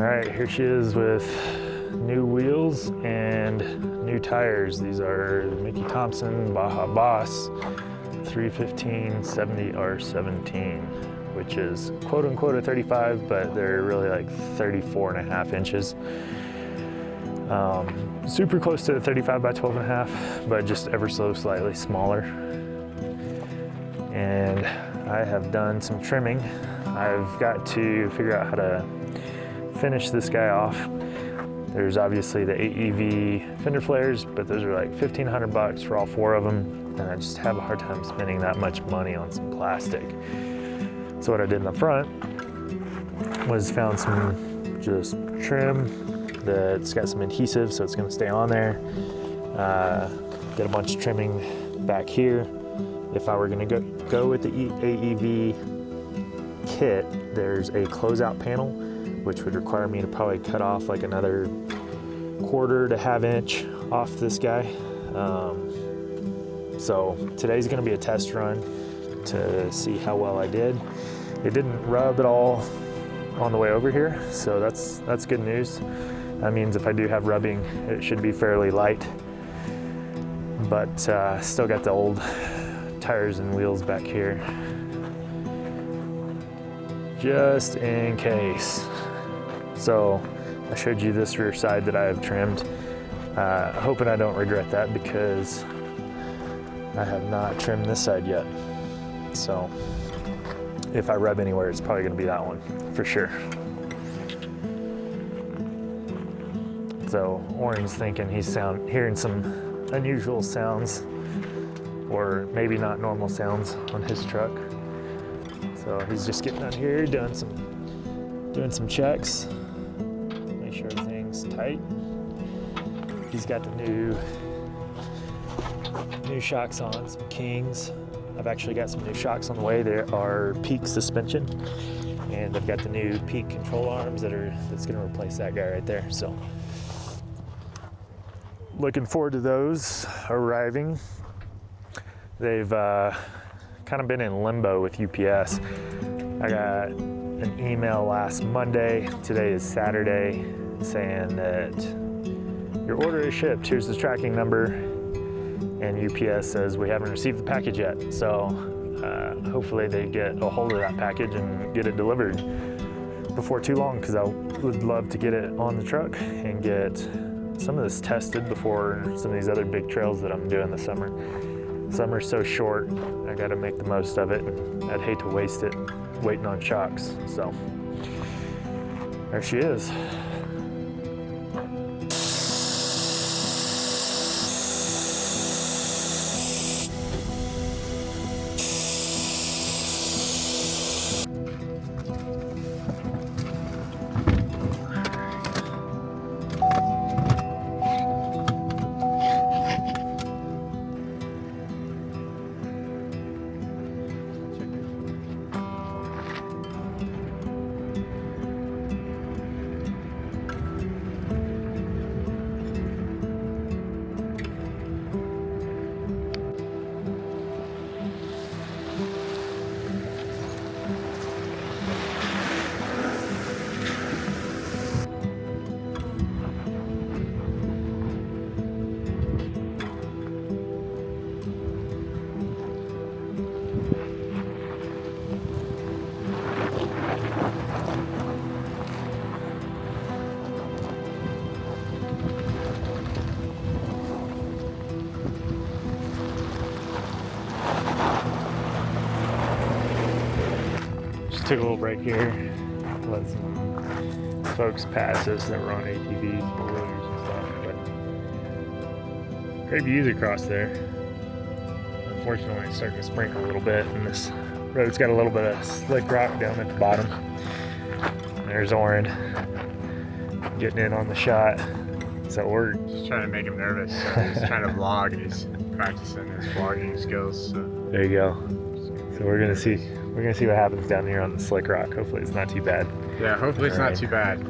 right, here she is with new wheels and new tires. These are Mickey Thompson Baja Boss 315/70R17, which is quote unquote a 35, but they're really like 34.5 inches. Super close to the 35 by 12.5, but just ever so slightly smaller. And I have done some trimming. I've got to figure out how to finish this guy off. There's obviously the AEV fender flares, but those are like 1,500 bucks for all 4 of them. And I just have a hard time spending that much money on some plastic. So what I did in the front was found some just trim that's got some adhesive, so it's gonna stay on there. Did a bunch of trimming back here. If I were gonna go with the AEV kit, there's a closeout panel, which would require me to probably cut off like another 1/4 to 1/2 inch off this guy. So today's gonna be a test run to see how well I did. It didn't rub at all on the way over here, so that's good news. That means if I do have rubbing, it should be fairly light. But still got the old tires and wheels back here, just in case. So I showed you this rear side that I have trimmed. Hoping I don't regret that, because I have not trimmed this side yet. So if I rub anywhere, it's probably gonna be that one for sure. So Oren's thinking he's hearing some unusual sounds, or maybe not normal sounds on his truck. So he's just getting on here, doing some checks, make sure everything's tight. He's got the new shocks on, some Kings. I've actually got some new shocks on the way. They are Peak suspension, and I've got the new Peak control arms that's going to replace that guy right there. So looking forward to those arriving. They've kind of been in limbo with UPS. I got an email last Monday, today is Saturday, saying that your order is shipped, here's the tracking number, and UPS says we haven't received the package yet. So hopefully they get a hold of that package and get it delivered before too long, because I would love to get it on the truck and get some of this tested before some of these other big trails that I'm doing this summer. Summer's so short, I gotta make the most of it, and I'd hate to waste it waiting on shocks. So there she is. Took a little break here, let some folks pass us that were on ATVs, four-wheelers and stuff, but great views across there. Unfortunately, it's starting to sprinkle a little bit, and this road's got a little bit of slick rock down at the bottom. There's Oren getting in on the shot. So we're just trying to make him nervous. So he's trying to vlog, and he's practicing his vlogging skills. So. There you go. So we're gonna see what happens down here on the slick rock. Hopefully it's not too bad. Yeah, hopefully it's not too bad.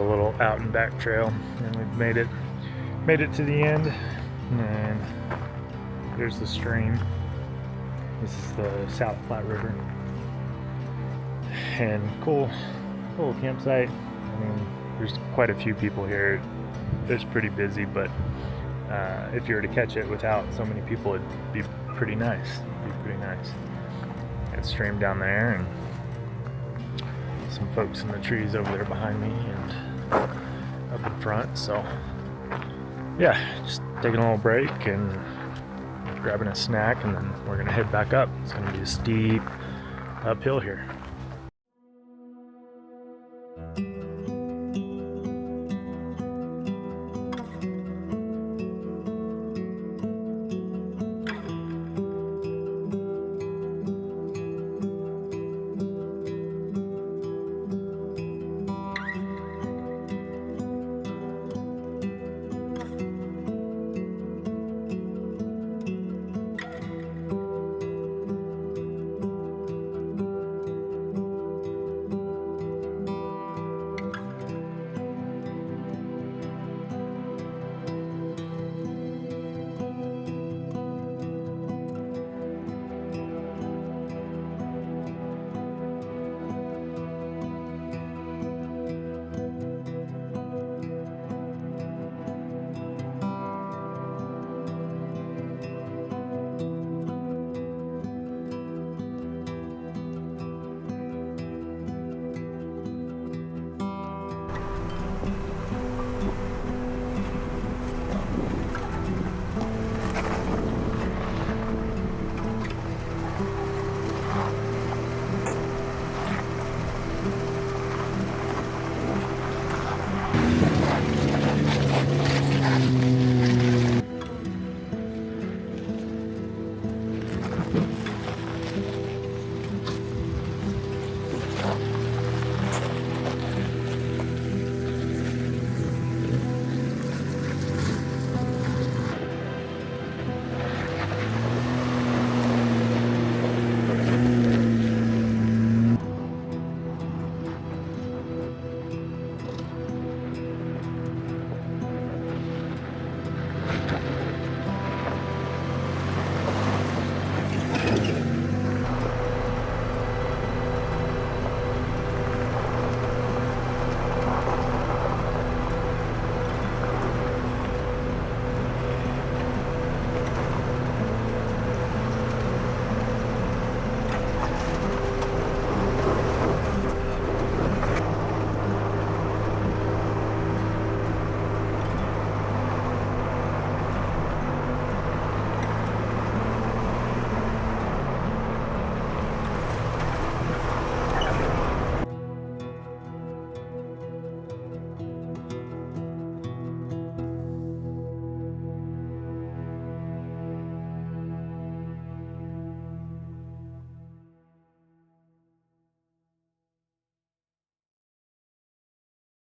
a little out and back trail, and we've made it to the end. And here's the stream. This is the South Platte River, and cool campsite. I mean, there's quite a few people here. It's pretty busy, but if you were to catch it without so many people, it'd be pretty nice. Got stream down there, and some folks in the trees over there behind me and up in front. So yeah, just taking a little break and grabbing a snack, and then we're gonna head back up. It's gonna be a steep uphill here.